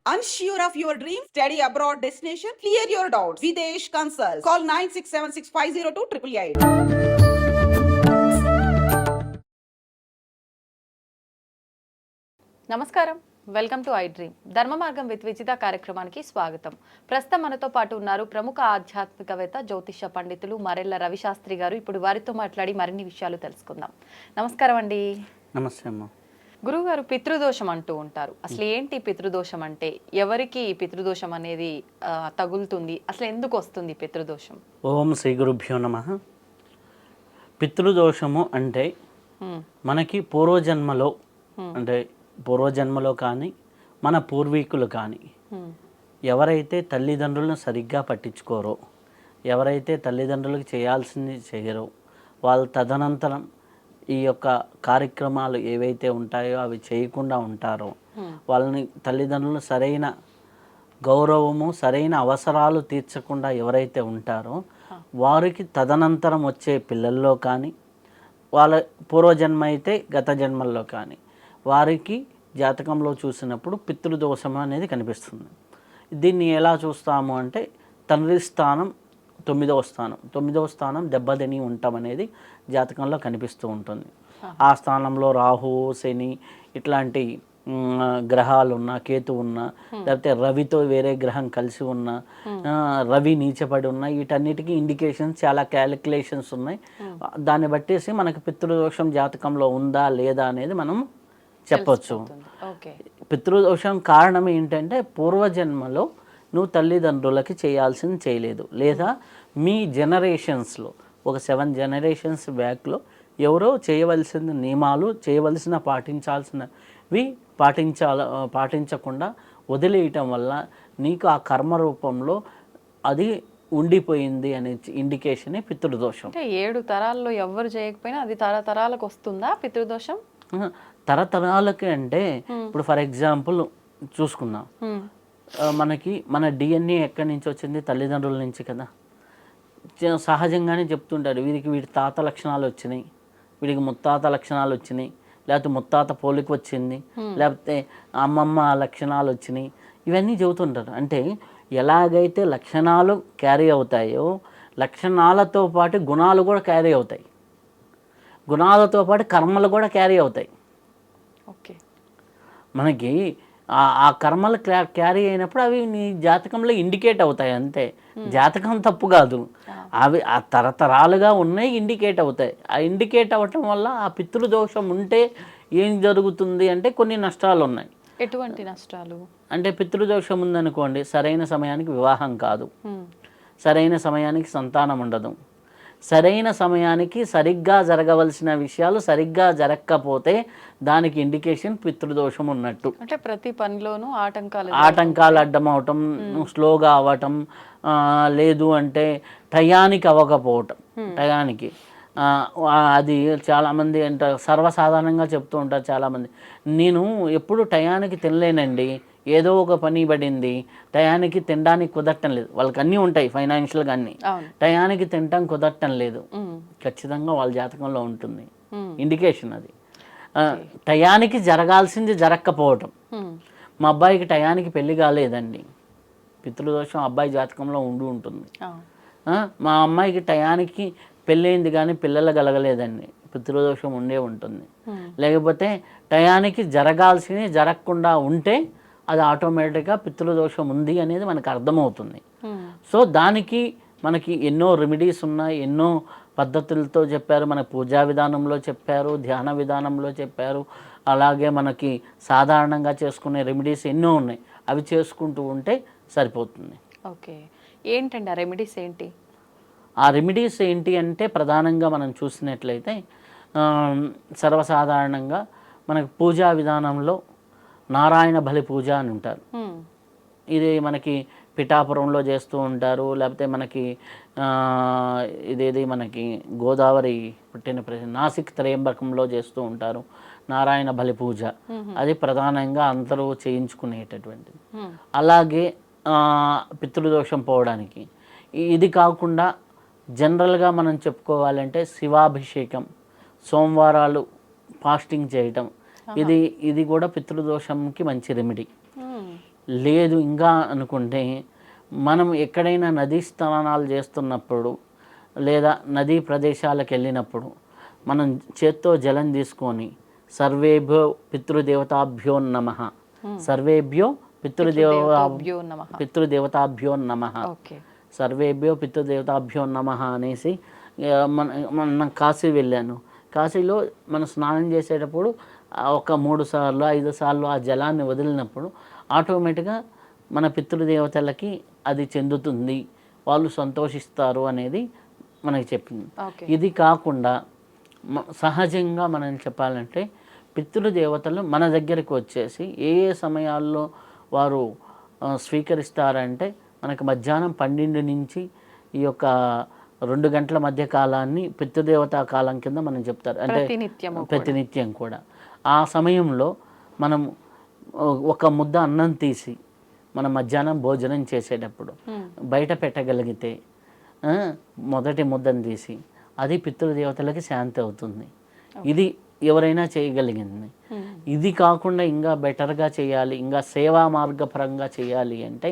Unsure of your dream? Study abroad destination? Clear your doubts. Videsh Consult. Call 9676502888. నమస్కారం, welcome to I dream. ధర్మ మార్గం with Vijitha కార్యక్రమానికి స్వాగతం. ప్రస్తుతం మనతో పాటు ఉన్నారు ప్రముఖ ఆధ్యాత్మికవేత్త జ్యోతిష పండితులు మరెల్ల రవిశాస్త్రి గారు. ఇప్పుడు వారితో మాట్లాడి మరిన్ని విషయాలు తెలుసుకుందాం. నమస్కారం అండి. నమస్తే అమ్మ. గురువుగారు, పితృదోషం అంటూ ఉంటారు. అసలు ఏంటి పితృదోషం అంటే? ఎవరికి పితృదోషం అనేది తగులుతుంది? అసలు ఎందుకు వస్తుంది పితృదోషం? ఓం శ్రీ గురుభ్యో నమః. పితృదోషము అంటే మనకి పూర్వజన్మలో కానీ మన పూర్వీకులు కానీ ఎవరైతే తల్లిదండ్రులను సరిగ్గా పట్టించుకోరో, ఎవరైతే తల్లిదండ్రులకు చేయాల్సింది చేయరో, వాళ్ళు తదనంతరం ఈ యొక్క కార్యక్రమాలు ఏవైతే ఉంటాయో అవి చేయకుండా ఉంటారో, వాళ్ళని తల్లిదండ్రులు సరైన గౌరవము, సరైన అవసరాలు తీర్చకుండా ఎవరైతే ఉంటారో వారికి తదనంతరం వచ్చే పిల్లల్లో కానీ, వాళ్ళ పూర్వజన్మ అయితే గత జన్మల్లో కానీ వారికి జాతకంలో చూసినప్పుడు పితృదోషం అనేది కనిపిస్తుంది. దీన్ని ఎలా చూస్తాము అంటే, తండ్రి స్థానం 9వ స్థానం దెబ్బతిని ఉండటం అనేది జాతకంలో కనిపిస్తూ ఉంటుంది. ఆ స్థానంలో రాహు, శని ఇట్లాంటి గ్రహాలు ఉన్నా, కేతు ఉన్నా, లేకపోతే రవితో వేరే గ్రహం కలిసి ఉన్నా, రవి నీచపడి ఉన్నా, వీటన్నిటికీ ఇండికేషన్స్, చాలా క్యాలిక్యులేషన్స్ ఉన్నాయి. దాన్ని బట్టేసి మనకు పితృదోషం జాతకంలో ఉందా లేదా అనేది మనం చెప్పొచ్చు. పితృదోషం కారణం ఏంటంటే, పూర్వజన్మలో నువ్వు తల్లిదండ్రులకి చేయాల్సింది చేయలేదు, లేదా మీ జనరేషన్స్లో ఒక 7 జనరేషన్స్ బ్యాక్లో ఎవరో చేయవలసిన నియమాలు, పాటించాల్సినవి పాటించకుండా వదిలేయటం వల్ల నీకు ఆ కర్మ రూపంలో అది ఉండిపోయింది అనే ఇండికేషనే పితృదోషం. అంటే 7 తరాల్లో ఎవరు చేయకపోయినా అది తరతరాలకు వస్తుందా పితృదోషం? తరతరాలకి అంటే, ఇప్పుడు ఫర్ ఎగ్జాంపుల్ చూసుకుందాం, మనకి మన డిఎన్ఏ ఎక్కడి నుంచి వచ్చింది? తల్లిదండ్రుల నుంచి కదా. సహజంగానే చెప్తుంటారు, వీడి తాత లక్షణాలు వచ్చినాయి, వీడికి ముత్తాత లక్షణాలు వచ్చినాయి, లేకపోతే ముత్తాత పోలిక వచ్చింది, లేకపోతే అమ్మమ్మ లక్షణాలు వచ్చినాయి, ఇవన్నీ చెబుతుంటారు. అంటే ఎలాగైతే లక్షణాలు క్యారీ అవుతాయో, లక్షణాలతో పాటు గుణాలు కూడా క్యారీ అవుతాయి, గుణాలతో పాటు కర్మలు కూడా క్యారీ అవుతాయి. ఓకే, మనకి ఆ కర్మలు క్యారీ అయినప్పుడు అవి నీ జాతకంలో ఇండికేట్ అవుతాయి అంతే. జాతకం తప్పు కాదు, అవి ఆ తరతరాలుగా ఉన్నాయి, ఇండికేట్ అవుతాయి. ఆ ఇండికేట్ అవ్వటం వల్ల ఆ పితృదోషం ఉంటే ఏం జరుగుతుంది అంటే, కొన్ని నష్టాలు ఉన్నాయి. ఎటువంటి నష్టాలు అంటే, పితృదోషం ఉందనుకోండి, సరైన సమయానికి వివాహం కాదు, సరైన సమయానికి సంతానం ఉండదు, సరైన సమయానికి సరిగ్గా జరగవలసిన విషయాలు సరిగ్గా జరగకపోతే దానికి ఇండికేషన్ పితృదోషం ఉన్నట్టు. అంటే ప్రతి పనిలోనూ ఆటంకాలు అడ్డమవటం, స్లోగా అవ్వటం, లేదు అంటే టయానికి అవ్వకపోవటం. టయానికి అది చాలామంది అంటారు, సర్వసాధారణంగా చెప్తూ ఉంటారు చాలామంది, నేను ఎప్పుడు టయానికి తినలేనండి, ఏదో ఒక పని పడింది, టయానికి తినడానికి కుదరటం లేదు. వాళ్ళకి అన్నీ ఉంటాయి, ఫైనాన్షియల్గా అన్నీ, టయానికి తినటం కుదరటం లేదు. ఖచ్చితంగా వాళ్ళ జాతకంలో ఉంటుంది ఇండికేషన్ అది. టయానికి జరగాల్సింది జరగకపోవటం. మా అబ్బాయికి టయానికి పెళ్లి కాలేదండి, పితృదోషం అబ్బాయి జాతకంలో ఉంటుంది. మా అమ్మాయికి టయానికి పెళ్ళయింది కానీ పిల్లలు కలగలేదండి, పితృదోషం ఉంటుంది. లేకపోతే టయానికి జరగాల్సింది జరగకుండా ఉంటే అది ఆటోమేటిక్గా పితృదోషం ఉంది అనేది మనకు అర్థమవుతుంది. సో దానికి మనకి ఎన్నో రెమెడీస్ ఉన్నాయి, ఎన్నో పద్ధతులతో చెప్పారు. మన పూజా విధానంలో చెప్పారు, ధ్యాన విధానంలో చెప్పారు, అలాగే మనకి సాధారణంగా చేసుకునే రెమెడీస్ ఎన్నో ఉన్నాయి. అవి చేసుకుంటూ ఉంటే సరిపోతుంది. ఓకే, ఏంటండి ఆ రెమెడీస్ ఏంటి? ఆ రెమెడీస్ ఏంటి అంటే, ప్రధానంగా మనం చూసినట్లయితే సర్వసాధారణంగా మనకు పూజా విధానంలో నారాయణ బలి పూజ అని ఉంటారు. ఇది మనకి పిఠాపురంలో చేస్తూ ఉంటారు, లేకపోతే మనకి ఇదేది మనకి గోదావరి పుట్టిన నాసిక్ త్రయంబకంలో చేస్తూ ఉంటారు నారాయణ బలి పూజ. అది ప్రధానంగా అందరూ చేయించుకునేటటువంటిది. అలాగే పితృదోషం పోవడానికి ఇది కాకుండా జనరల్గా మనం చెప్పుకోవాలంటే శివాభిషేకం, సోమవారాలు ఫాస్టింగ్ చేయటం, ఇది కూడా పితృదోషంకి మంచి రెమెడీ. లేదు ఇంకా అనుకుంటే మనం ఎక్కడైనా నదీ స్నానాలు చేస్తున్నప్పుడు లేదా నదీ ప్రదేశాలకు వెళ్ళినప్పుడు మనం చేత్తో జలం తీసుకొని సర్వేభ్యో పితృదేవతాభ్యో నమః, సర్వేభ్యో పితృదేవతాభ్యో నమః. పితృదేవతాభ్యో నమః, ఓకే. సర్వేభ్యో పితృదేవతాభ్యో నమః అనేసి మన కాశీ వెళ్ళాను. కాశీలో మనం స్నానం చేసేటప్పుడు ఒక 3 సార్లు 5 సార్లు ఆ జలాన్ని వదిలినప్పుడు ఆటోమేటిక్గా మన పితృదేవతలకి అది చెందుతుంది, వాళ్ళు సంతోషిస్తారు అనేది మనకి చెప్పింది. ఓకే. ఇది కాకుండా సహజంగా మనం చెప్పాలంటే పితృదేవతలు మన దగ్గరికి వచ్చేసి ఏ ఏ సమయాల్లో వారు స్వీకరిస్తారంటే మనకి మధ్యాహ్నం 12 నుంచి ఈ యొక్క 2 గంటల మధ్య కాలాన్ని పితృదేవతా కాలం కింద మనం చెప్తారు. అంటే ప్రతినిత్యం కూడా ఆ సమయంలో మనం ఒక ముద్ద అన్నం తీసి మనం మధ్యాహ్నం భోజనం చేసేటప్పుడు బయట పెట్టగలిగితే మొదటి ముద్దను తీసి అది పితృదేవతలకి శాంతి అవుతుంది. ఇది ఎవరైనా చేయగలిగింది. ఇది కాకుండా ఇంకా బెటర్గా చేయాలి, ఇంకా సేవా మార్గపరంగా చేయాలి అంటే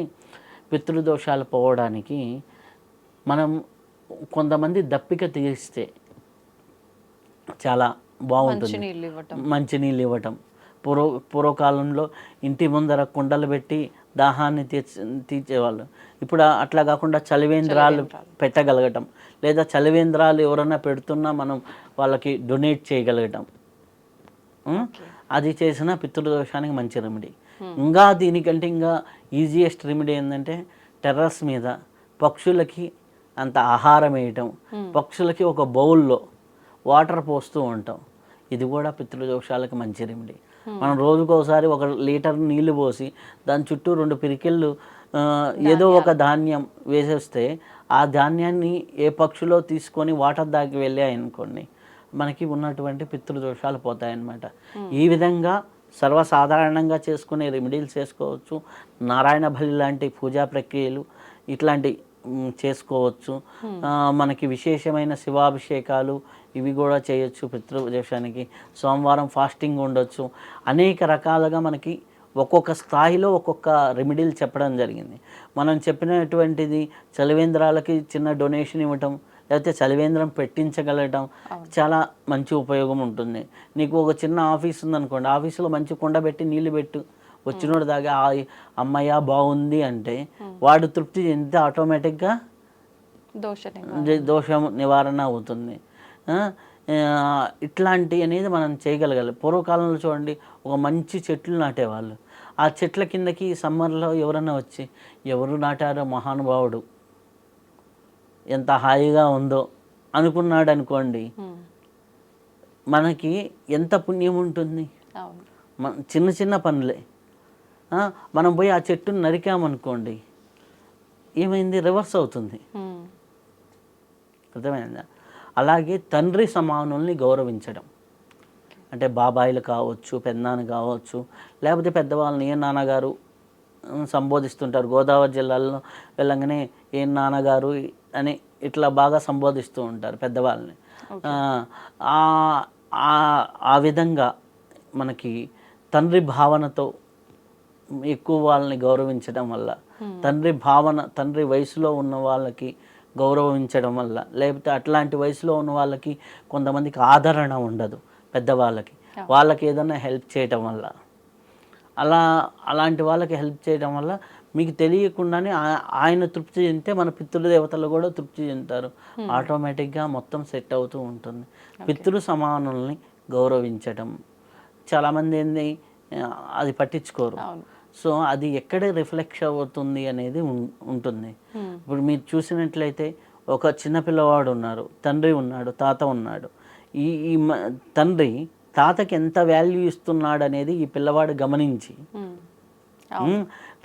పితృదోషాలు పోవడానికి మనం కొంతమంది దప్పిక తీస్తే చాలా బాగుంటుంది. మంచినీళ్ళు ఇవ్వటం. పూర్వకాలంలో ఇంటి ముందర కుండలు పెట్టి దాహాన్ని తీర్చేవాళ్ళు. ఇప్పుడు అట్లా కాకుండా చలివేంద్రాలు పెట్టగలగటం, లేదా చలివేంద్రాలు ఎవరైనా పెడుతున్నా మనం వాళ్ళకి డొనేట్ చేయగలగటం, అది చేసిన పితృదోషానికి మంచి రెమెడీ. ఇంకా దీనికంటే ఇంకా ఈజియెస్ట్ రెమెడీ ఏంటంటే టెర్రస్ మీద పక్షులకి అంత ఆహారం వేయటం, పక్షులకి ఒక బౌల్లో వాటర్ పోస్తూ ఉంటాం. ఇది కూడా పితృదోషాలకు మంచి రెమెడీ. మనం రోజుకోసారి 1 లీటర్ నీళ్లు పోసి దాని చుట్టూ 2 పిరికిళ్ళు ఏదో ఒక ధాన్యం వేసేస్తే ఆ ధాన్యాన్ని ఏ పక్షులో తీసుకొని వాటర్ దాకి వెళ్ళాయనుకోండి మనకి ఉన్నటువంటి పితృదోషాలు పోతాయన్నమాట. ఈ విధంగా సర్వసాధారణంగా చేసుకునే రెమెడీలు చేసుకోవచ్చు. నారాయణ బలి లాంటి పూజా ప్రక్రియలు ఇట్లాంటి చేసుకోవచ్చు. మనకి విశేషమైన శివాభిషేకాలు ఇవి కూడా చేయొచ్చు. పితృదోషానికి సోమవారం ఫాస్టింగ్ ఉండొచ్చు. అనేక రకాలుగా మనకి ఒక్కొక్క స్థాయిలో ఒక్కొక్క రెమెడీలు చెప్పడం జరిగింది. మనం చెప్పినటువంటిది చలివేంద్రాలకి చిన్న డొనేషన్ ఇవ్వటం, లేకపోతే చలివేంద్రం పెట్టించగలగటం చాలా మంచి ఉపయోగం ఉంటుంది. నీకు ఒక చిన్న ఆఫీస్ ఉందనుకోండి, ఆఫీసులో మంచి కుండ పెట్టి నీళ్ళు పెట్టు, వచ్చినోడు దాకా అమ్మయ్య బాగుంది అంటే వాడు తృప్తి చెందితే ఆటోమేటిక్గా దోషం నివారణ అవుతుంది. ఇట్లాంటి అనేది మనం చేయగలగాలి. పూర్వకాలంలో చూడండి ఒక మంచి చెట్లు నాటేవాళ్ళు. ఆ చెట్ల కిందకి సమ్మర్లో ఎవరన్నా వచ్చి ఎవరు నాటారో మహానుభావుడు ఎంత హాయిగా ఉందో అనుకున్నాడు అనుకోండి, మనకి ఎంత పుణ్యం ఉంటుంది. చిన్న చిన్న పనులే. మనం పోయి ఆ చెట్టును నరికామనుకోండి ఏమైంది, రివర్స్ అవుతుంది. అర్థమైందా? అలాగే తండ్రి సమానుల్ని గౌరవించడం అంటే బాబాయిలు కావచ్చు, పెద్దనాన్న కావచ్చు, లేకపోతే పెద్దవాళ్ళని ఏ నాన్నగారు సంబోధిస్తుంటారు. గోదావరి జిల్లాలో వెళ్ళంగానే ఏ నాన్నగారు అని ఇట్లా బాగా సంబోధిస్తూ ఉంటారు పెద్దవాళ్ళని. ఆ విధంగా మనకి తండ్రి భావనతో ఎక్కువ వాళ్ళని గౌరవించడం వల్ల, తండ్రి వయసులో ఉన్న వాళ్ళకి గౌరవించడం వల్ల, లేకపోతే అట్లాంటి వయసులో ఉన్న వాళ్ళకి కొంతమందికి ఆదరణ ఉండదు పెద్దవాళ్ళకి, వాళ్ళకి ఏదైనా హెల్ప్ చేయటం వల్ల, అలాంటి వాళ్ళకి హెల్ప్ చేయడం వల్ల మీకు తెలియకుండానే ఆయన తృప్తి చెందితే మన పితృదేవతలు కూడా తృప్తి చెందుతారు. ఆటోమేటిక్గా మొత్తం సెట్ అవుతూ ఉంటుంది. పితృ సమానుల్ని గౌరవించటం చాలామంది ఏంది అది పట్టించుకోరు. సో అది ఎక్కడ రిఫ్లెక్ట్ అవుతుంది అనేది ఉంటుంది. ఇప్పుడు మీరు చూసినట్లయితే ఒక చిన్నపిల్లవాడు ఉన్నారు, తండ్రి ఉన్నాడు, తాత ఉన్నాడు. ఈ తండ్రి తాతకి ఎంత వాల్యూ ఇస్తున్నాడు అనేది ఈ పిల్లవాడు గమనించి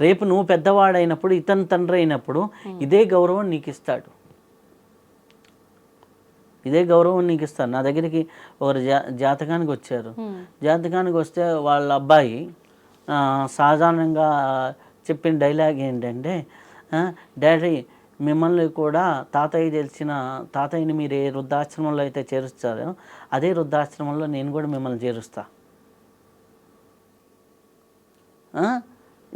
రేపు నువ్వు పెద్దవాడైనప్పుడు ఇతని తండ్రి అయినప్పుడు ఇదే గౌరవం నీకు ఇస్తాడు. నా దగ్గరికి ఒకరు జాతకానికి వచ్చారు. జాతకానికి వస్తే వాళ్ళ అబ్బాయి సాధారణంగా చెప్పిన డైలాగ్ ఏంటంటే, డాడీ మిమ్మల్ని కూడా తాతయ్యని మీరు ఏ వృద్ధాశ్రమంలో అయితే చేరుస్తారో అదే వృద్ధాశ్రమంలో నేను కూడా మిమ్మల్ని చేరుస్తా.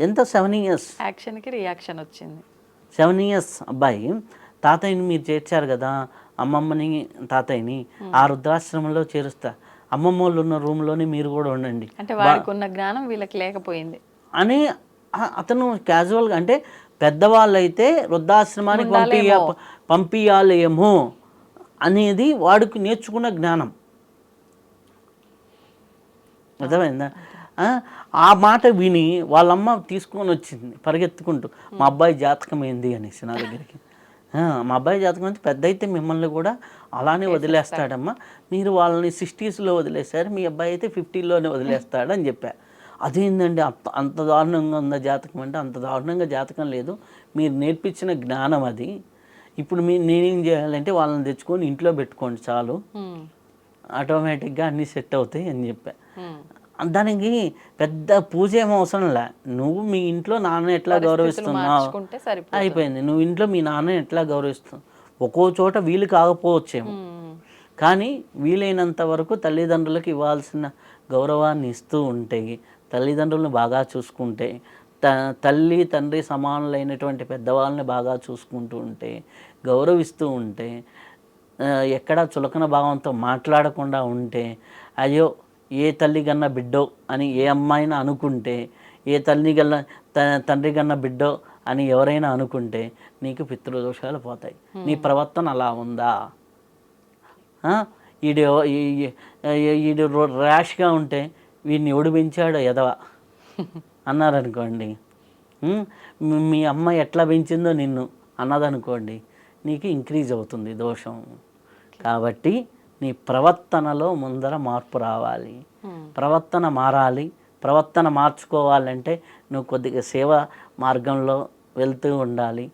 ఎంత 7 ఇయర్స్ యాక్షన్కి రియాక్షన్ వచ్చింది. 7 ఇయర్స్ అబ్బాయి తాతయ్యని మీరు చేర్చారు కదా, అమ్మమ్మని తాతయ్యని ఆ వృద్ధాశ్రమంలో చేరుస్తా, అమ్మమ్మ వాళ్ళు ఉన్న రూమ్లోనే మీరు కూడా ఉండండి అంటే వాడికి ఉన్న జ్ఞానం వీళ్ళకి లేకపోయింది అని అతను క్యాజువల్గా, అంటే పెద్దవాళ్ళైతే వృద్ధాశ్రమానికి పంపించాలేమో అనేది వాడికి నేర్చుకున్న జ్ఞానం. అర్థమైందా? ఆ మాట విని వాళ్ళమ్మ తీసుకొని వచ్చింది పరిగెత్తుకుంటూ, మా అబ్బాయి జాతకం ఏంది అనేసి నా దగ్గరికి. మా అబ్బాయి జాతకం అంటే పెద్ద అయితే మిమ్మల్ని కూడా అలానే వదిలేస్తాడమ్మా, మీరు వాళ్ళని 60sలో వదిలేశారు, మీ అబ్బాయి అయితే 50లోనే వదిలేస్తాడు అని చెప్పా. అదేంటండి అంత దారుణంగా ఉందా జాతకం అంటే, అంత దారుణంగా జాతకం లేదు, మీరు నేర్పించిన జ్ఞానం అది. ఇప్పుడు నేనేం చేయాలంటే వాళ్ళని తెచ్చుకొని ఇంట్లో పెట్టుకోండి చాలు, ఆటోమేటిక్గా అన్నీ సెట్ అవుతాయి అని చెప్పా. దానికి పెద్ద పూజ ఏం అవసరం లే, నువ్వు మీ ఇంట్లో నాన్న ఎట్లా గౌరవిస్తున్నావు అయిపోయింది. నువ్వు ఇంట్లో మీ నాన్న ఎట్లా గౌరవిస్తున్నావు, ఒక్కో చోట వీలు కాకపోవచ్చేమో, కానీ వీలైనంత వరకు తల్లిదండ్రులకు ఇవ్వాల్సిన గౌరవాన్ని ఇస్తూ ఉంటే, తల్లిదండ్రులను బాగా చూసుకుంటే, తల్లి తండ్రి సమానులైనటువంటి పెద్దవాళ్ళని బాగా చూసుకుంటూ ఉంటే, గౌరవిస్తూ ఉంటే, ఎక్కడా చులకన భావంతో మాట్లాడకుండా ఉంటే, అయ్యో ఏ తల్లి కన్నా బిడ్డో అని ఏ అమ్మాయినా అనుకుంటే, ఏ తండ్రి కన్నా బిడ్డో అని ఎవరైనా అనుకుంటే నీకు పితృదోషాలు పోతాయి. నీ ప్రవర్తన అలా ఉందా, ఈడు ర్యాష్గా ఉంటే వీడిని ఎవడు పెంచాడో ఎదవ అన్నారనుకోండి, మీ అమ్మ ఎట్లా పెంచిందో నిన్ను అన్నదనుకోండి, నీకు ఇంక్రీజ్ అవుతుంది దోషం. కాబట్టి నీ ప్రవర్తనలో ముందర మార్పు రావాలి, ప్రవర్తన మారాలి. ప్రవర్తన మార్చుకోవాలంటే నువ్వు కొద్దిగా సేవా మార్గంలో వెళ్తూ ఉండాలి.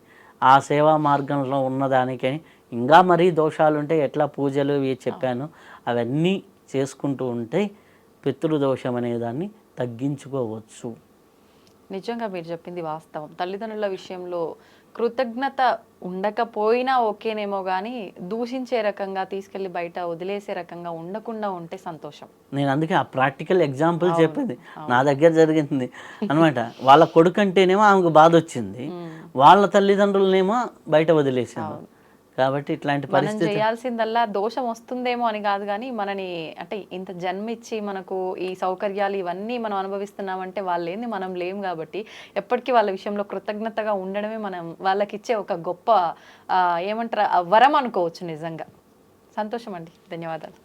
ఆ సేవా మార్గంలో ఉన్నదానికే ఇంకా మరీ దోషాలుంటే ఎట్లా పూజలు ఇవి చెప్పాను అవన్నీ చేసుకుంటూ ఉంటే పితృదోషం అనేదాన్ని తగ్గించుకోవచ్చు. నిజంగా మీరు చెప్పింది వాస్తవం. తల్లిదండ్రుల విషయంలో కృతజ్ఞత ఉండకపోయినా ఓకేనేమో కానీ దూషించే రకంగా తీసుకెళ్ళి బయట వదిలేసే రకంగా ఉండకుండా ఉంటే సంతోషం. నేను అందుకే ఆ ప్రాక్టికల్ ఎగ్జాంపుల్ చెప్పింది నా దగ్గర జరిగింది అనమాట. వాళ్ళ కొడుకు అంటేనేమో ఆమెకు బాధ వచ్చింది, వాళ్ళ తల్లిదండ్రులనేమో బయట వదిలేసాను. కాబట్టి ఇట్లాంటి పరిస్థితి చేయాల్సిందల్లా దోషం వస్తుందేమో అని కాదు, కానీ మనని అంటే ఇంత జన్మిచ్చి మనకు ఈ సౌకర్యాలు ఇవన్నీ మనం అనుభవిస్తున్నామంటే వాళ్ళు ఏంది మనం లేం. కాబట్టి ఎప్పటికీ వాళ్ళ విషయంలో కృతజ్ఞతగా ఉండడమే మనం వాళ్ళకి ఇచ్చే ఒక గొప్ప ఏమంటారు వరం అనుకోవచ్చు. నిజంగా సంతోషం అండి, ధన్యవాదాలు.